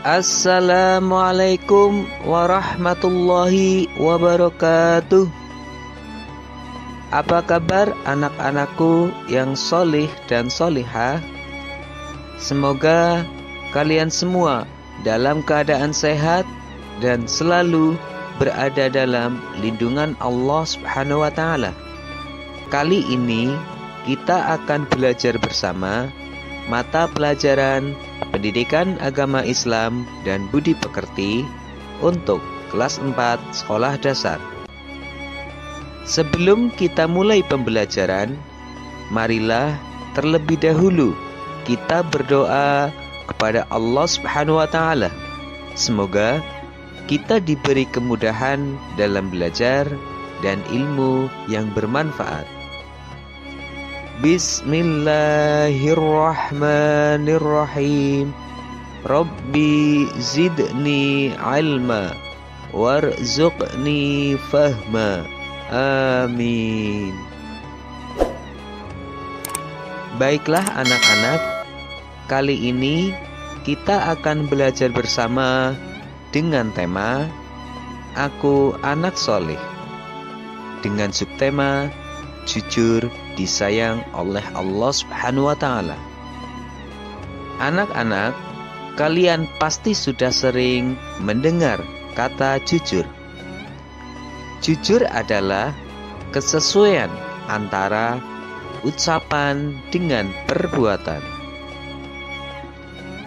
Assalamualaikum warahmatullahi wabarakatuh. Apa kabar anak-anakku yang solih dan solihah? Semoga kalian semua dalam keadaan sehat dan selalu berada dalam lindungan Allah Subhanahu wa Ta'ala. Kali ini kita akan belajar bersama mata pelajaran Pendidikan Agama Islam dan Budi Pekerti untuk kelas 4 sekolah dasar. Sebelum kita mulai pembelajaran, marilah terlebih dahulu kita berdoa kepada Allah Subhanahu wa Ta'ala. Semoga kita diberi kemudahan dalam belajar dan ilmu yang bermanfaat. Bismillahirrahmanirrahim. Rabbi zidni ilma warzuqni fahma. Amin. Baiklah anak-anak, kali ini kita akan belajar bersama dengan tema Aku Anak Soleh, dengan subtema Jujur disayang oleh Allah Subhanahu wa Ta'ala. Anak-anak, kalian pasti sudah sering mendengar kata jujur. Jujur adalah kesesuaian antara ucapan dengan perbuatan.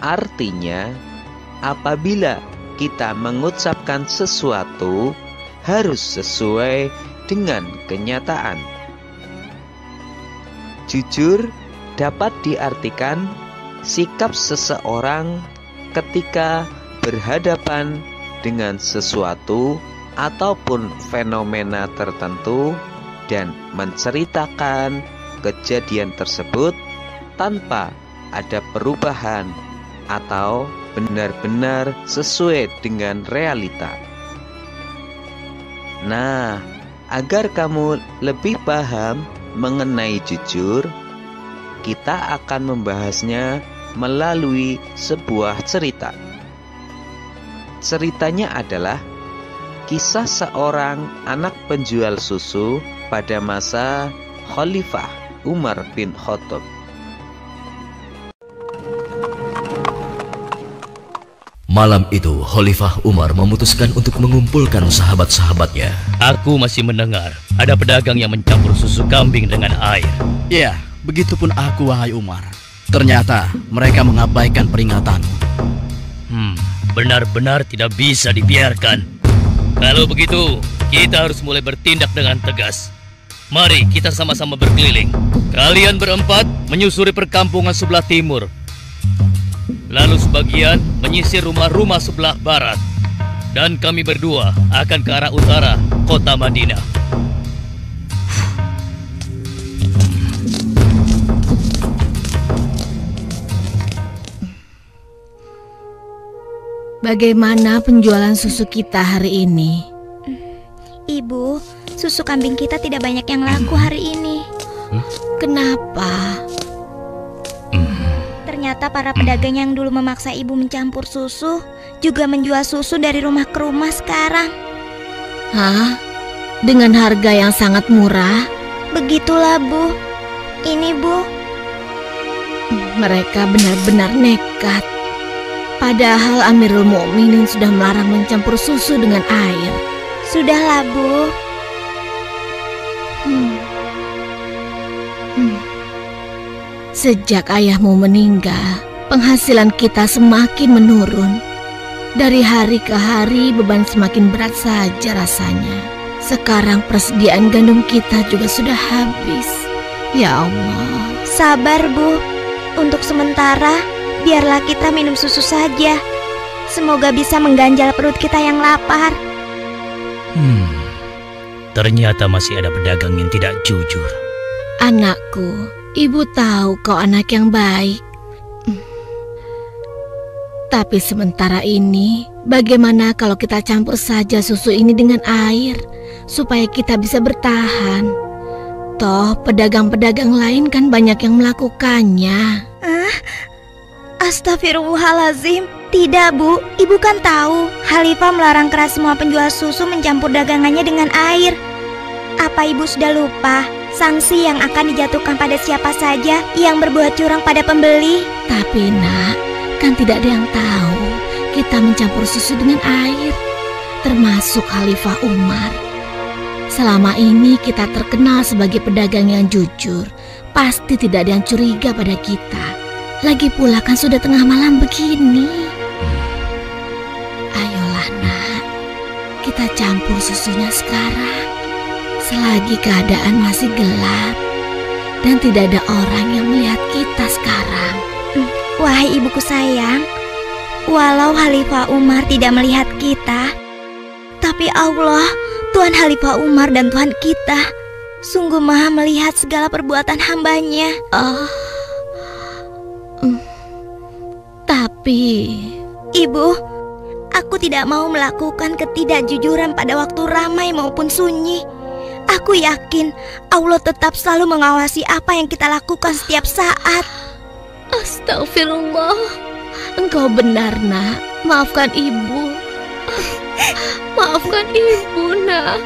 Artinya, apabila kita mengucapkan sesuatu harus sesuai dengan kenyataan. Jujur dapat diartikan sikap seseorang ketika berhadapan dengan sesuatu ataupun fenomena tertentu dan menceritakan kejadian tersebut tanpa ada perubahan atau benar-benar sesuai dengan realita. Nah, agar kamu lebih paham mengenai jujur, kita akan membahasnya melalui sebuah cerita. Ceritanya adalah kisah seorang anak penjual susu pada masa Khalifah Umar bin Khattab. Malam itu, Khalifah Umar memutuskan untuk mengumpulkan sahabat-sahabatnya. Aku masih mendengar ada pedagang yang mencampur susu kambing dengan air. Ya, begitupun aku, wahai Umar. Ternyata mereka mengabaikan peringatanmu. Benar-benar tidak bisa dibiarkan. Kalau begitu, kita harus mulai bertindak dengan tegas. Mari kita sama-sama berkeliling. Kalian berempat menyusuri perkampungan sebelah timur. Lalu sebagian menyisir rumah-rumah sebelah barat. Dan kami berdua akan ke arah utara, kota Madinah. Bagaimana penjualan susu kita hari ini? Ibu, susu kambing kita tidak banyak yang laku hari ini. Kenapa? Ternyata para pedagang yang dulu memaksa ibu mencampur susu juga menjual susu dari rumah ke rumah sekarang. Hah? Dengan harga yang sangat murah? Begitulah, Bu. Ini, Bu. Mereka benar-benar nekat. Padahal Amirul Mukminin sudah melarang mencampur susu dengan air. Sudahlah, Bu. Sejak ayahmu meninggal, penghasilan kita semakin menurun. Dari hari ke hari beban semakin berat saja rasanya. Sekarang persediaan gandum kita juga sudah habis. Ya Allah. Sabar, Bu. Untuk sementara, biarlah kita minum susu saja. Semoga bisa mengganjal perut kita yang lapar. Ternyata masih ada pedagang yang tidak jujur. Anakku, ibu tahu kau anak yang baik. Tapi sementara ini, bagaimana kalau kita campur saja susu ini dengan air, supaya kita bisa bertahan? Toh pedagang-pedagang lain kan banyak yang melakukannya. Astagfirullahalazim. Tidak, Bu. Ibu kan tahu Khalifah melarang keras semua penjual susu mencampur dagangannya dengan air. Apa ibu sudah lupa sanksi yang akan dijatuhkan pada siapa saja yang berbuat curang pada pembeli? Tapi nak, kan tidak ada yang tahu kita mencampur susu dengan air, termasuk Khalifah Umar. Selama ini kita terkenal sebagai pedagang yang jujur. Pasti tidak ada yang curiga pada kita. Lagi pula kan sudah tengah malam begini. Ayolah nak, kita campur susunya sekarang. Selagi keadaan masih gelap dan tidak ada orang yang melihat kita sekarang. Wahai ibuku sayang, walau Khalifah Umar tidak melihat kita, tapi Allah, Tuhan Khalifah Umar dan Tuhan kita, sungguh maha melihat segala perbuatan hambanya. Tapi Ibu, aku tidak mau melakukan ketidakjujuran pada waktu ramai maupun sunyi. Aku yakin Allah tetap selalu mengawasi apa yang kita lakukan setiap saat. Astagfirullah, engkau benar nak. Maafkan ibu. Maafkan ibu nak.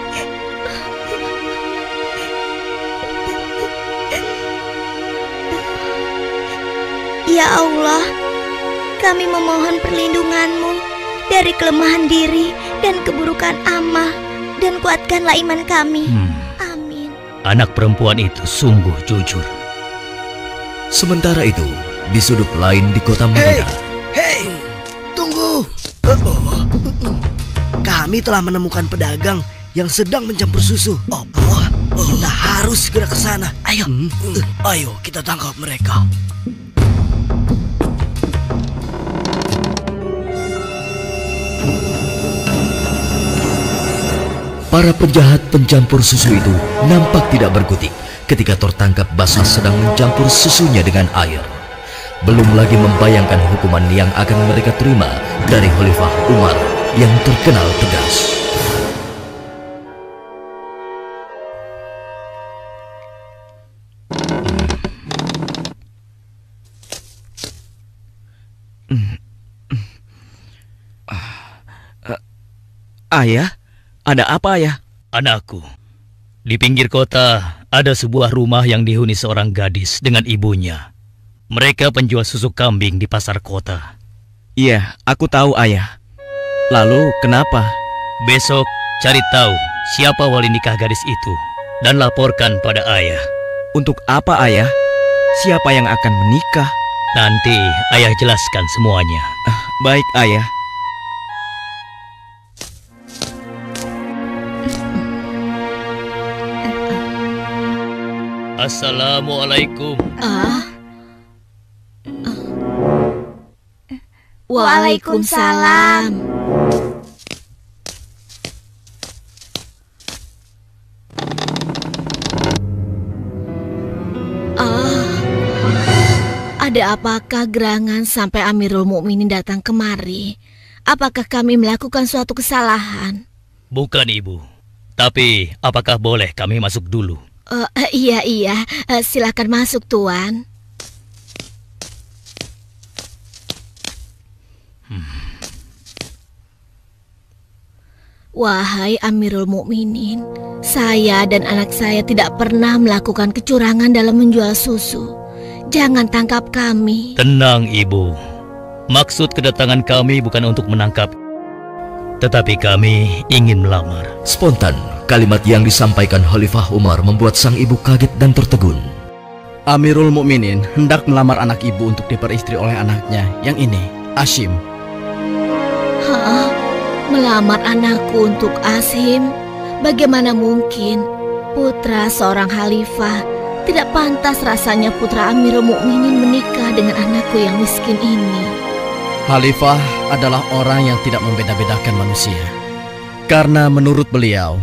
Ya Allah, kami memohon perlindungan-Mu dari kelemahan diri dan keburukan amal, dan kuatkanlah iman kami. Amin. Anak perempuan itu sungguh jujur. Sementara itu, di sudut lain di kota Madinah. Hei, tunggu. Kami telah menemukan pedagang yang sedang mencampur susu. Kita harus segera ke sana. Ayo, ayo kita tangkap mereka. Para penjahat pencampur susu itu nampak tidak berkutik ketika tertangkap basah sedang mencampur susunya dengan air. Belum lagi membayangkan hukuman yang akan mereka terima dari Khalifah Umar yang terkenal tegas. Ayah? Ada apa ya? Anakku, di pinggir kota ada sebuah rumah yang dihuni seorang gadis dengan ibunya. Mereka penjual susu kambing di pasar kota. Iya, aku tahu ayah. Lalu kenapa? Besok cari tahu siapa wali nikah gadis itu dan laporkan pada ayah. Untuk apa ayah? Siapa yang akan menikah? Nanti ayah jelaskan semuanya. Baik ayah. Assalamualaikum. Waalaikumsalam. Ada apakah gerangan sampai Amirul Mukminin datang kemari? Apakah kami melakukan suatu kesalahan? Bukan ibu. Tapi apakah boleh kami masuk dulu? Iya, silakan masuk tuan. Wahai Amirul Mukminin, saya dan anak saya tidak pernah melakukan kecurangan dalam menjual susu. Jangan tangkap kami. Tenang ibu. Maksud kedatangan kami bukan untuk menangkap, tetapi kami ingin melamar. Spontan, kalimat yang disampaikan Khalifah Umar membuat sang ibu kaget dan tertegun. Amirul Mukminin hendak melamar anak ibu untuk diperistri oleh anaknya yang ini, Hashim. Hah? Melamar anakku untuk Hashim? Bagaimana mungkin? Putra seorang khalifah. Tidak pantas rasanya putra Amirul Mukminin menikah dengan anakku yang miskin ini. Khalifah adalah orang yang tidak membeda-bedakan manusia. Karena menurut beliau,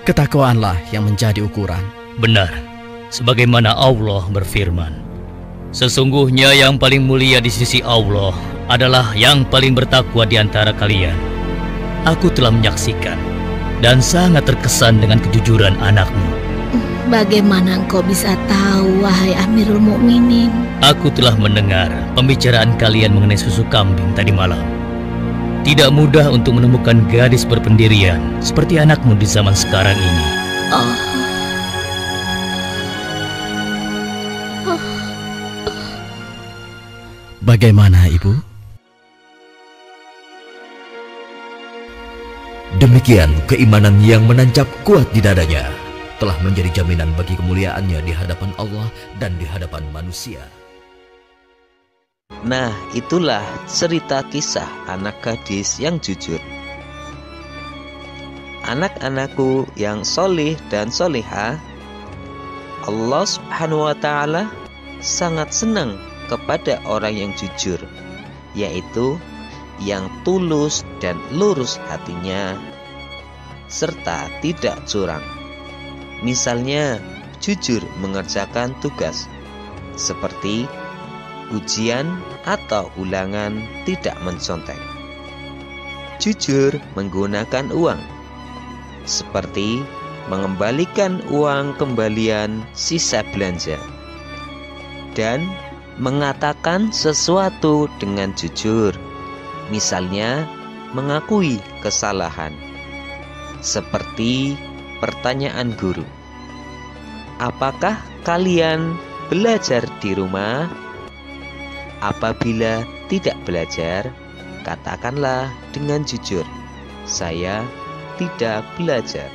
ketakwaanlah yang menjadi ukuran. Benar, sebagaimana Allah berfirman, sesungguhnya yang paling mulia di sisi Allah adalah yang paling bertakwa di antara kalian. Aku telah menyaksikan dan sangat terkesan dengan kejujuran anakmu. Bagaimana engkau bisa tahu, wahai Amirul Mukminin? Aku telah mendengar pembicaraan kalian mengenai susu kambing tadi malam. Tidak mudah untuk menemukan gadis berpendirian seperti anakmu di zaman sekarang ini. Bagaimana, Ibu? Demikian keimanan yang menancap kuat di dadanya telah menjadi jaminan bagi kemuliaannya di hadapan Allah dan di hadapan manusia. Nah, itulah cerita kisah anak gadis yang jujur. Anak-anakku yang solih dan solihah, Allah Subhanahu wa Ta'ala sangat senang kepada orang yang jujur, yaitu yang tulus dan lurus hatinya, serta tidak curang. Misalnya, jujur mengerjakan tugas, seperti ujian atau ulangan tidak mencontek. Jujur menggunakan uang, seperti mengembalikan uang kembalian sisa belanja, dan mengatakan sesuatu dengan jujur, misalnya mengakui kesalahan, seperti pertanyaan guru, apakah kalian belajar di rumah? Apabila tidak belajar, katakanlah dengan jujur, saya tidak belajar.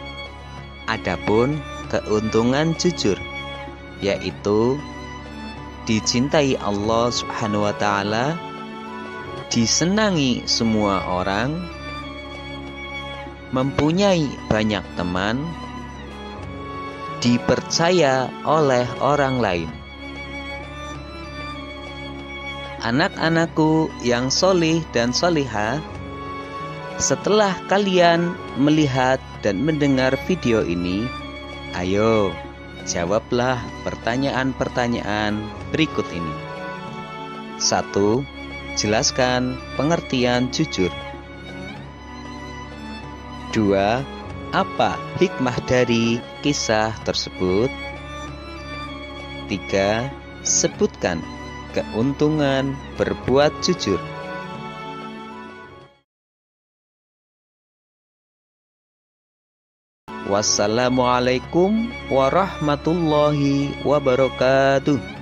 Adapun keuntungan jujur, yaitu dicintai Allah Subhanahu wa Ta'ala, disenangi semua orang, mempunyai banyak teman, dipercaya oleh orang lain. Anak-anakku yang solih dan solihah, setelah kalian melihat dan mendengar video ini, ayo jawablah pertanyaan-pertanyaan berikut ini. 1. Jelaskan pengertian jujur. 2. Apa hikmah dari kisah tersebut? 3. Sebutkan keuntungan berbuat jujur. Wassalamualaikum warahmatullahi wabarakatuh.